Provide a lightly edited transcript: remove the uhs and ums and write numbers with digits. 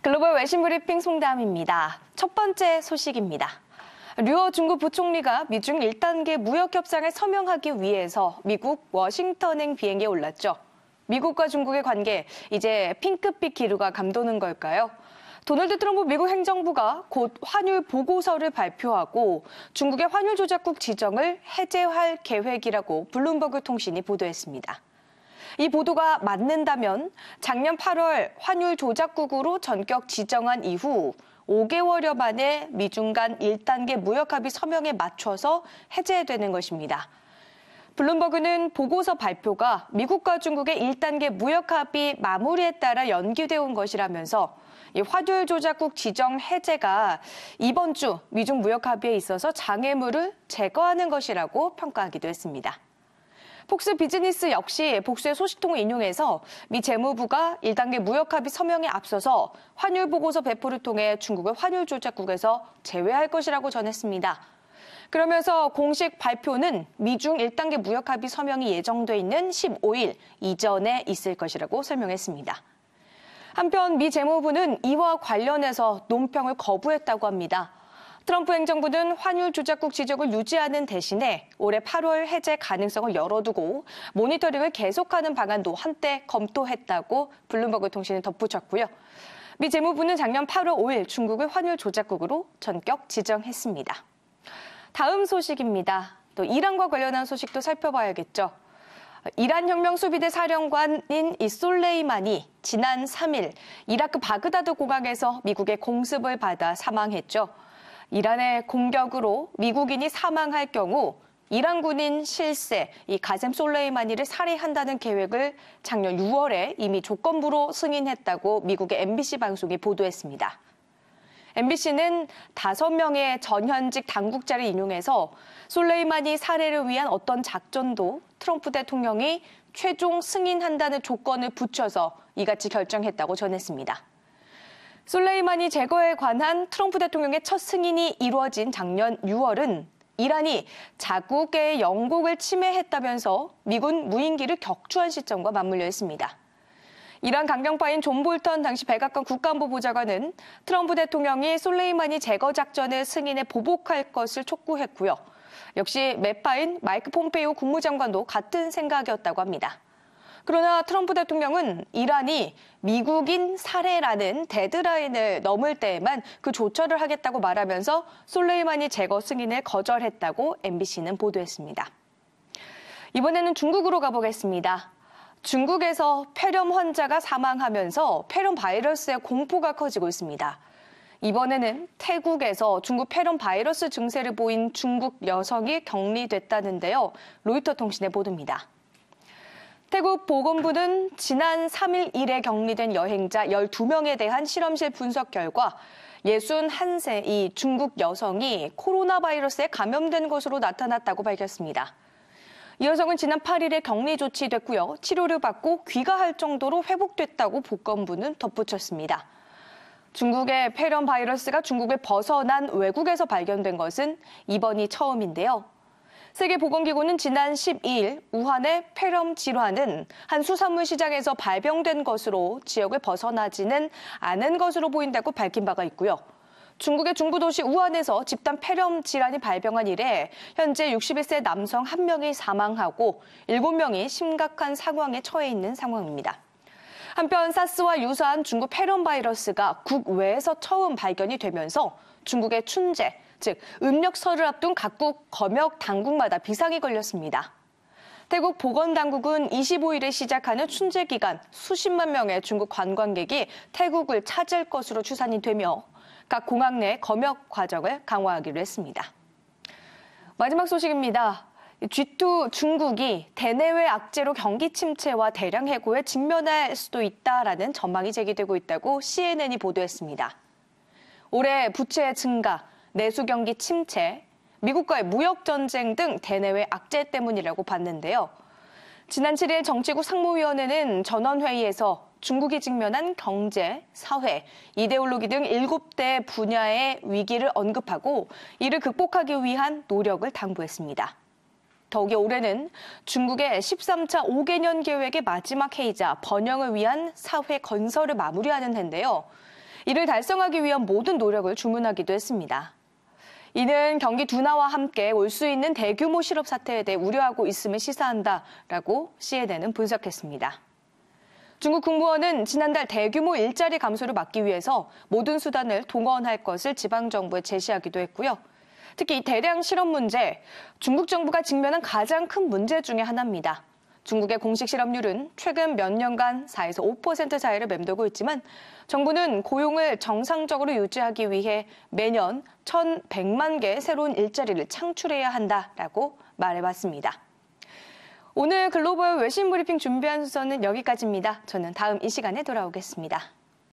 글로벌 외신 브리핑 송담입니다. 첫 번째 소식입니다. 류어 중국 부총리가 미중 1단계 무역 협상에 서명하기 위해서 미국 워싱턴행 비행기에 올랐죠. 미국과 중국의 관계, 이제 핑크빛 기류가 감도는 걸까요? 도널드 트럼프 미국 행정부가 곧 환율 보고서를 발표하고 중국의 환율 조작국 지정을 해제할 계획이라고 블룸버그 통신이 보도했습니다. 이 보도가 맞는다면 작년 8월 환율 조작국으로 전격 지정한 이후 5개월여 만에 미중 간 1단계 무역 합의 서명에 맞춰서 해제되는 것입니다. 블룸버그는 보고서 발표가 미국과 중국의 1단계 무역 합의 마무리에 따라 연기되어 온 것이라면서 이 환율 조작국 지정 해제가 이번 주 미중 무역 합의에 있어서 장애물을 제거하는 것이라고 평가하기도 했습니다. 폭스 비즈니스 역시 복수의 소식통을 인용해서 미 재무부가 1단계 무역 합의 서명에 앞서서 환율 보고서 배포를 통해 중국을 환율 조작국에서 제외할 것이라고 전했습니다. 그러면서 공식 발표는 미중 1단계 무역 합의 서명이 예정돼 있는 15일 이전에 있을 것이라고 설명했습니다. 한편 미 재무부는 이와 관련해서 논평을 거부했다고 합니다. 트럼프 행정부는 환율 조작국 지정을 유지하는 대신에 올해 8월 해제 가능성을 열어두고 모니터링을 계속하는 방안도 한때 검토했다고 블룸버그 통신은 덧붙였고요. 미 재무부는 작년 8월 5일 중국을 환율 조작국으로 전격 지정했습니다. 다음 소식입니다. 또 이란과 관련한 소식도 살펴봐야겠죠. 이란 혁명수비대 사령관인 이 솔레이마니 지난 3일 이라크 바그다드 공항에서 미국의 공습을 받아 사망했죠. 이란의 공격으로 미국인이 사망할 경우 이란 군인 실세 이 가셈 솔레이마니를 살해한다는 계획을 작년 6월에 이미 조건부로 승인했다고 미국의 MBC 방송이 보도했습니다. MBC는 5명의 전현직 당국자를 인용해서 솔레이마니 살해를 위한 어떤 작전도 트럼프 대통령이 최종 승인한다는 조건을 붙여서 이같이 결정했다고 전했습니다. 솔레이마니 제거에 관한 트럼프 대통령의 첫 승인이 이루어진 작년 6월은 이란이 자국의 영곡을 침해했다면서 미군 무인기를 격추한 시점과 맞물려 있습니다. 이란 강경파인 존 볼턴 당시 백악관 국가안보보좌관은 트럼프 대통령이 솔레이마니 제거 작전을 승인해 보복할 것을 촉구했고요. 역시 매파인 마이크 폼페이오 국무장관도 같은 생각이었다고 합니다. 그러나 트럼프 대통령은 이란이 미국인 살해라는 데드라인을 넘을 때에만 그 조처를 하겠다고 말하면서 솔레이마니 제거 승인을 거절했다고 MBC는 보도했습니다. 이번에는 중국으로 가보겠습니다. 중국에서 폐렴 환자가 사망하면서 폐렴 바이러스의 공포가 커지고 있습니다. 이번에는 태국에서 중국 폐렴 바이러스 증세를 보인 중국 여성이 격리됐다는데요. 로이터 통신의 보도입니다. 태국 보건부는 지난 3일 일에 격리된 여행자 12명에 대한 실험실 분석 결과 61세 이 중국 여성이 코로나 바이러스에 감염된 것으로 나타났다고 밝혔습니다. 이 여성은 지난 8일에 격리 조치됐고요. 치료를 받고 귀가할 정도로 회복됐다고 보건부는 덧붙였습니다. 중국의 폐렴 바이러스가 중국을 벗어난 외국에서 발견된 것은 이번이 처음인데요. 세계보건기구는 지난 12일 우한의 폐렴 질환은 한 수산물 시장에서 발병된 것으로 지역을 벗어나지는 않은 것으로 보인다고 밝힌 바가 있고요. 중국의 중부도시 우한에서 집단 폐렴 질환이 발병한 이래 현재 61세 남성 1명이 사망하고 7명이 심각한 상황에 처해 있는 상황입니다. 한편 사스와 유사한 중국 폐렴 바이러스가 국외에서 처음 발견이 되면서 중국의 춘제, 즉 음력설을 앞둔 각국 검역 당국마다 비상이 걸렸습니다. 태국 보건당국은 25일에 시작하는 춘제 기간 수십만 명의 중국 관광객이 태국을 찾을 것으로 추산이 되며 각 공항 내 검역 과정을 강화하기로 했습니다. 마지막 소식입니다. G2 중국이 대내외 악재로 경기 침체와 대량 해고에 직면할 수도 있다라는 전망이 제기되고 있다고 CNN이 보도했습니다. 올해 부채 증가, 내수 경기 침체, 미국과의 무역 전쟁 등 대내외 악재 때문이라고 봤는데요. 지난 7일 정치국 상무위원회는 전원회의에서 중국이 직면한 경제, 사회, 이데올로기 등 7대 분야의 위기를 언급하고 이를 극복하기 위한 노력을 당부했습니다. 더욱이 올해는 중국의 13차 5개년 계획의 마지막 해이자 번영을 위한 사회 건설을 마무리하는 해인데요. 이를 달성하기 위한 모든 노력을 주문하기도 했습니다. 이는 경기 둔화와 함께 올 수 있는 대규모 실업 사태에 대해 우려하고 있음을 시사한다라고 CNN은 분석했습니다. 중국 국무원은 지난달 대규모 일자리 감소를 막기 위해서 모든 수단을 동원할 것을 지방정부에 제시하기도 했고요. 특히 대량 실업 문제, 중국 정부가 직면한 가장 큰 문제 중에 하나입니다. 중국의 공식 실업률은 최근 몇 년간 4에서 5% 사이를 맴돌고 있지만 정부는 고용을 정상적으로 유지하기 위해 매년 1,100만 개의 새로운 일자리를 창출해야 한다라고 말해봤습니다. 오늘 글로벌 외신 브리핑 준비한 순서는 여기까지입니다. 저는 다음 이 시간에 돌아오겠습니다.